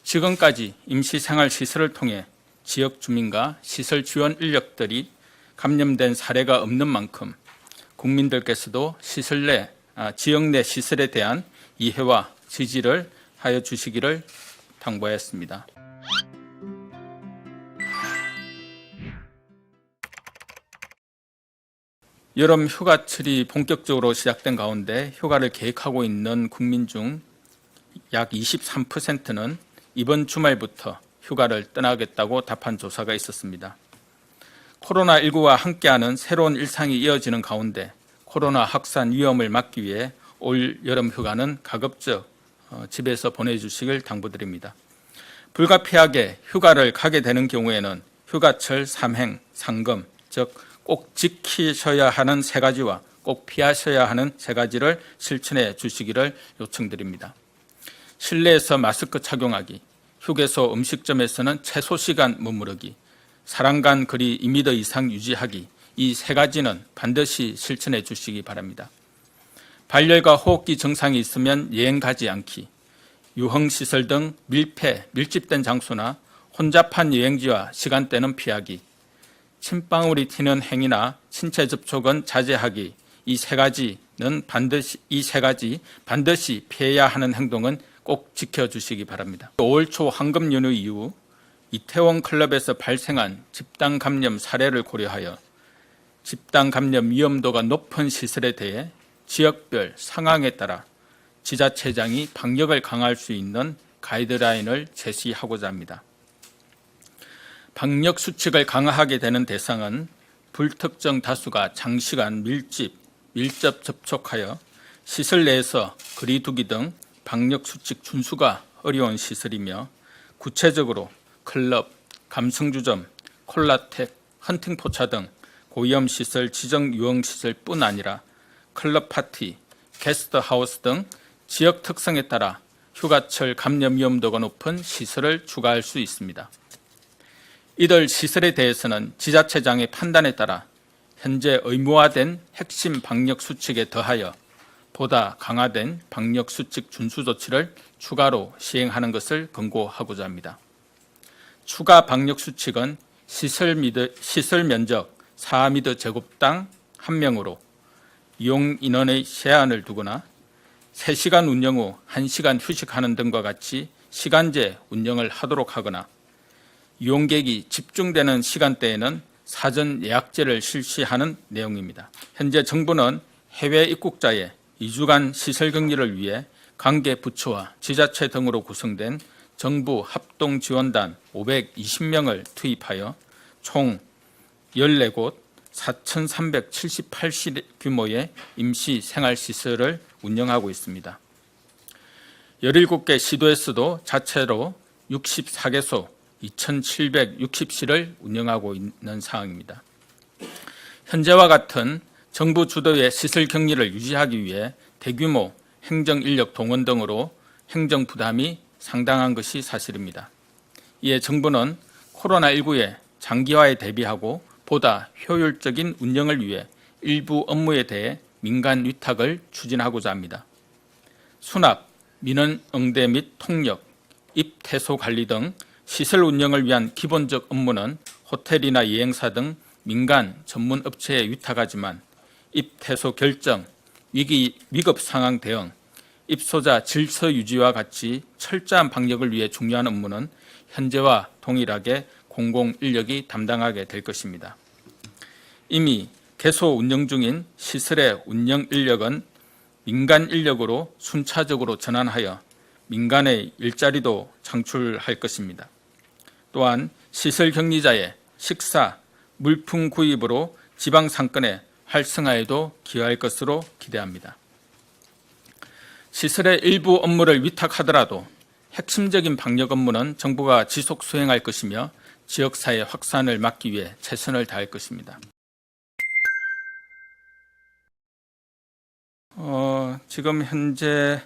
지금까지 임시생활시설을 통해 지역 주민과 시설 지원 인력들이 감염된 사례가 없는 만큼 국민들께서도 지역 내 시설에 대한 이해와 지지를 하여 주시기를 당부하였습니다. 여름 휴가철이 본격적으로 시작된 가운데 휴가를 계획하고 있는 국민 중 약 23%는 이번 주말부터 휴가를 떠나겠다고 답한 조사가 있었습니다. 코로나19와 함께하는 새로운 일상이 이어지는 가운데 코로나 확산 위험을 막기 위해 올 여름 휴가는 가급적 집에서 보내주시길 당부드립니다. 불가피하게 휴가를 가게 되는 경우에는 휴가철 3행, 상금, 즉 꼭 지키셔야 하는 3가지와 꼭 피하셔야 하는 3가지를 실천해 주시기를 요청드립니다. 실내에서 마스크 착용하기, 휴게소 음식점에서는 최소 시간 머무르기, 사람 간 거리 2m 이상 유지하기, 이 3가지는 반드시 실천해 주시기 바랍니다. 발열과 호흡기 증상이 있으면 여행 가지 않기, 유흥시설 등 밀집된 장소나 혼잡한 여행지와 시간대는 피하기, 침방울이 튀는 행위나 신체 접촉은 자제하기, 이 세 가지 반드시 피해야 하는 행동은 꼭 지켜주시기 바랍니다. 5월 초 황금 연휴 이후 이태원 클럽에서 발생한 집단 감염 사례를 고려하여 집단 감염 위험도가 높은 시설에 대해 지역별 상황에 따라 지자체장이 방역을 강화할 수 있는 가이드라인을 제시하고자 합니다. 방역 수칙을 강화하게 되는 대상은 불특정 다수가 장시간 밀접 접촉하여 시설 내에서 거리 두기 등 방역 수칙 준수가 어려운 시설이며 구체적으로 클럽, 감성주점, 콜라텍, 헌팅포차 등 고위험시설 지정 유흥시설뿐 아니라 클럽 파티, 게스트하우스 등 지역 특성에 따라 휴가철 감염 위험도가 높은 시설을 추가할 수 있습니다. 이들 시설에 대해서는 지자체장의 판단에 따라 현재 의무화된 핵심 방역 수칙에 더하여 보다 강화된 방역 수칙 준수 조치를 추가로 시행하는 것을 권고하고자 합니다. 추가 방역 수칙은 시설 면적 4m 제곱당 1명으로 이용 인원의 제한을 두거나 3시간 운영 후 1시간 휴식하는 등과 같이 시간제 운영을 하도록 하거나 이용객이 집중되는 시간대에는 사전 예약제를 실시하는 내용입니다. 현재 정부는 해외 입국자의 2주간 시설 격리를 위해 관계 부처와 지자체 등으로 구성된 정부 합동지원단 520명을 투입하여 총 14곳 4,378실 규모의 임시 생활시설을 운영하고 있습니다. 17개 시도에서도 자체로 64개소 2,760실을 운영하고 있는 상황입니다. 현재와 같은 정부 주도의 시설 격리를 유지하기 위해 대규모 행정인력 동원 등으로 행정 부담이 상당한 것이 사실입니다. 이에 정부는 코로나19의 장기화에 대비하고 보다 효율적인 운영을 위해 일부 업무에 대해 민간 위탁을 추진하고자 합니다. 수납, 민원 응대 및 통역, 입퇴소 관리 등 시설 운영을 위한 기본적 업무는 호텔이나 여행사 등 민간 전문 업체에 위탁하지만 입퇴소 결정, 위급 상황 대응, 입소자 질서 유지와 같이 철저한 방역을 위해 중요한 업무는 현재와 동일하게 공공인력이 담당하게 될 것입니다. 이미 개소 운영 중인 시설의 운영 인력은 민간 인력으로 순차적으로 전환하여 민간의 일자리도 창출할 것입니다. 또한 시설 격리자의 식사, 물품 구입으로 지방 상권의 활성화에도 기여할 것으로 기대합니다. 시설의 일부 업무를 위탁하더라도 핵심적인 방역 업무는 정부가 지속 수행할 것이며 지역사회 확산을 막기 위해 최선을 다할 것입니다. 지금 현재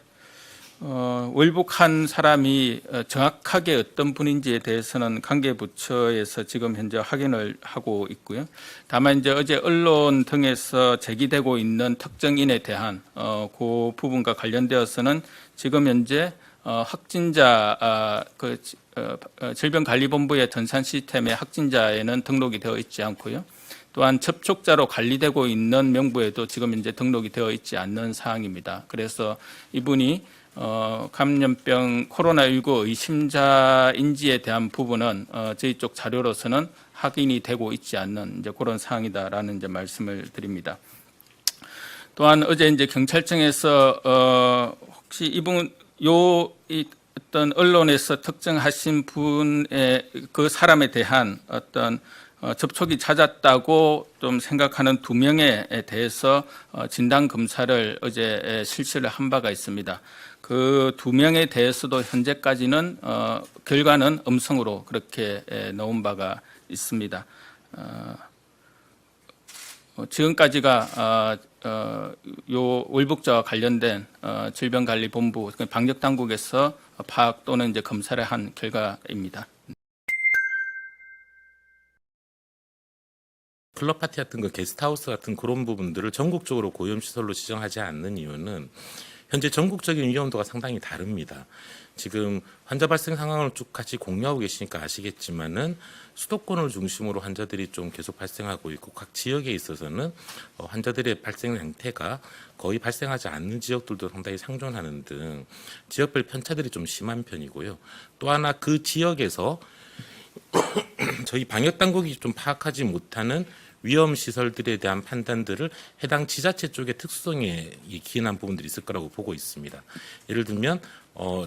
월북한 사람이 정확하게 어떤 분인지에 대해서는 관계부처에서 지금 현재 확인을 하고 있고요. 다만 이제 어제 언론 등에서 제기되고 있는 특정인에 대한 그 부분과 관련되어서는 지금 현재 확진자 질병관리본부의 전산 시스템의 확진자에는 등록이 되어 있지 않고요. 또한 접촉자로 관리되고 있는 명부에도 지금 이제 등록이 되어 있지 않는 사항입니다. 그래서 이분이 감염병 코로나19 의심자인지에 대한 부분은 저희 쪽 자료로서는 확인이 되고 있지 않는 이제 그런 사항이다라는 이제 말씀을 드립니다. 또한 어제 이제 경찰청에서 혹시 이분 어떤 언론에서 특정하신 분의 그 사람에 대한 어떤 접촉이 잦았다고 좀 생각하는 2명에 대해서 진단 검사를 어제 실시를 한 바가 있습니다. 그 2명에 대해서도 현재까지는 결과는 음성으로 그렇게 나온 바가 있습니다. 지금까지가 요 월북자와 관련된 질병관리본부 방역당국에서 파악 또는 이제 검사를 한 결과입니다. 클럽 파티 같은 거 게스트하우스 같은 그런 부분들을 전국적으로 고위험시설로 지정하지 않는 이유는 현재 전국적인 위험도가 상당히 다릅니다. 지금 환자 발생 상황을 쭉 같이 공유하고 계시니까 아시겠지만은 수도권을 중심으로 환자들이 좀 계속 발생하고 있고 각 지역에 있어서는 환자들의 발생 형태가 거의 발생하지 않는 지역들도 상당히 상존하는 등 지역별 편차들이 좀 심한 편이고요. 또 하나 그 지역에서 저희 방역당국이 좀 파악하지 못하는 위험 시설들에 대한 판단들을 해당 지자체 쪽의 특수성에 기인한 부분들이 있을 거라고 보고 있습니다. 예를 들면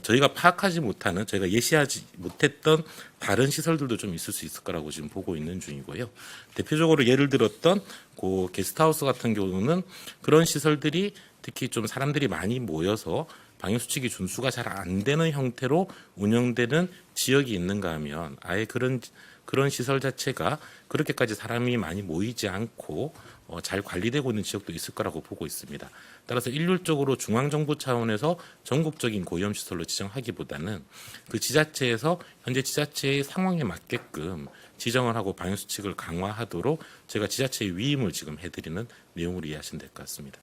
저희가 파악하지 못하는, 저희가 예시하지 못했던 다른 시설들도 좀 있을 수 있을 거라고 지금 보고 있는 중이고요. 대표적으로 예를 들었던 그 게스트하우스 같은 경우는 그런 시설들이 특히 좀 사람들이 많이 모여서 방역수칙이 준수가 잘 안 되는 형태로 운영되는 지역이 있는가 하면 아예 그런 시설 자체가 그렇게까지 사람이 많이 모이지 않고 잘 관리되고 있는 지역도 있을 거라고 보고 있습니다. 따라서 일률적으로 중앙정부 차원에서 전국적인 고위험시설로 지정하기보다는 그 지자체에서 현재 지자체의 상황에 맞게끔 지정을 하고 방역수칙을 강화하도록 제가 지자체의 위임을 지금 해드리는 내용으로 이해하시면 될 것 같습니다.